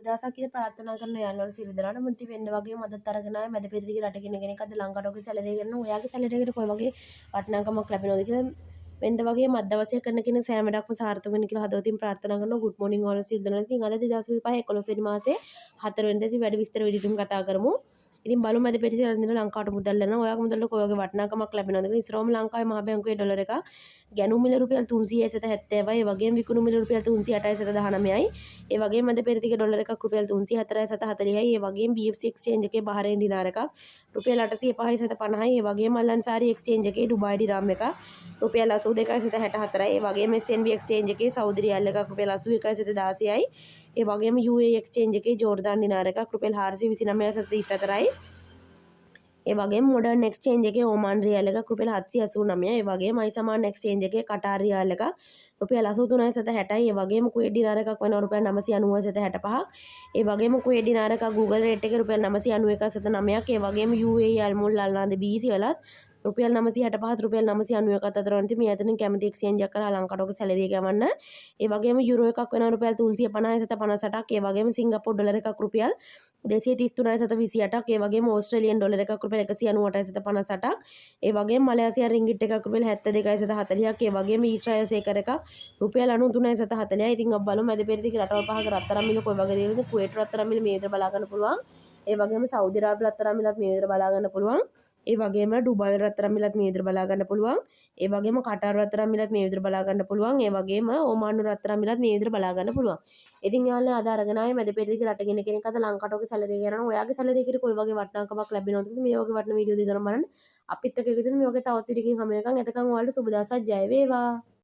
දවසක් කියලා ප්‍රාර්ථනා කරන යාළුවෝ සියලු දෙනාට මුන්ති වෙන්න වගේ මදත් අරගෙන ආයේ මැද පෙරදිග රට කෙනෙක් අද ලංකාවට සැලරි කරන ඔයාගේ සැලරි එකට කොයි වගේ වටිනාකමක් ලැබෙනවද කියලා වෙනද වගේ මත් දවසේ කරන කෙනෙක් සෑම වැඩක්ම සාර්ථක වෙන්න කියලා හදවතින් ප්‍රාර්ථනා කරනවා. ගුඩ් මොර්නිං ඔයාලා සියලු දෙනාට. ඉතින් අද 2025 11 වෙනි මාසේ 4 වෙනිදා ඉතින් වැඩි විස්තර විදිහටම කතා කරමු. ඉතින් බලමු මැද පෙරදිග රට දින ලංකාවට මුදල් යනවා. ඔයාගේ මුදල්ට කොයි වගේ වටිනාකමක් ලැබෙනවද කියලා. ඉස්සරවම ලංකාවේ මහ බැංකුවේ ඩොලර් එකක් ගැනුම් මිල රුපියල් 370යි. ඒ වගේම විකුණු මිල රුපියල් 308.19යි. ඒ වගේම මැද පෙරදිග ඩොලර් එකක් රුපියල් 304.40යි. ඒ වගේම BFC එක්ස්චේන්ජ් එකේ බහරේන් දිනාර එකක් රුපියල් 805.50යි. ඒ වගේම අල්ලන්සාරි එක්ස්චේන්ජ් එකේ ඩුබායි දිරාම් එකක් රුපියල් 82.64යි. ඒ වගේම SNB එක්ස්චේන්ජ් එකේ සෞදි රියල් එකක් රුපියල් 81.16යි. ඒ වගේම UAE එක්ස්චේන්ජ් එකේ ජෝර්දාන් දිනාර එකක් රුපියල් 429.34යි. ඒ වගේම මොඩර්න් එක්ස්චේන්ජ් එකේ ඕමාන් රියල් එකක් රුපියල් 789යි. ඒ වගේම අයිසමාන් එක්ස්චේන්ජ් එකේ කටාර් රියල් එකක් රුපියල් 83.60යි. ඒ වගේම කුවේට් දිනාර එකක් වෙනවා රුපියල් 990.65ක්. ඒ වගේම කුවේට් දිනාර එකක් Google රේට් එකේ රුපියල් 991.9ක්. ඒ වගේම UAE අල්මුල් අල්නාද BC වලත් රුපියල් 965ත් රුපියල් 991ත් අතර වන ඉතින් මේ අතරින් කැමති එක්ස්චේන්ජ් එකක් කරලා ලංකාවට සැලරි එක ගවන්න. ඒ වගේම යුරෝ එකක් වෙනවා රුපියල් 350.58ක්. ඒ වගේම සිංගප්පූරු ඩොලර් එකක් රුපියල් 233.28ක්. ඒ වගේම ඕස්ට්‍රේලියන් ඩොලර් එකක් රුපියල් 198.58ක්. ඒ වගේම මලේසියානු රින්ගිට් එකක් රුපියල් 72.40ක්. ඒ වගේම ඊශ්‍රායල් සේකර් එකක් රුපියල් 93.40යි. ඉතින් අපි බලමු මැද පෙරදිග රටවල් පහක රත්තරන් මිල කොයි වගේ දේවල්ද. කුවේට් රත්තරන් මිල මේ විදිහට බලා ගන්න පුළුවන්. ඒ වගේම සෞදි අරාබිය රත්තරන් මිලත් මේ විදිහට බලා ගන්න පුළුවන්. ඒ වගේම ඩුබායි රත්තරන් මිලත් මේ විදිහට බලා ගන්න පුළුවන්. ඒ වගේම කටාර් රත්තරන් මිලත් මේ විදිහට බලා ගන්න පුළුවන්. ඒ වගේම ඕමාන් රත්තරන් මිලත් මේ විදිහට බලා ගන්න පුළුවන්. ඉතින් යාළුවනේ අද අරගෙන ආයේ මැද පෙරදිග රටගෙන කෙනෙක් අද ලංකාවට ඔගේ සැලරි කරනවා. ඔයාගේ සැලරි එකට කොයි වගේ වටිනාකමක් ලැබෙනවද කියලා මේ වගේ වටින වීඩියෝ දෙකක් බලන්න. අපිත් එක්ක එකතු වෙන්න මේ වගේ තවත් වීඩියෝකින් හැම එකක් එතකන් ඔයාලට සුබ දවසක් ජය වේවා.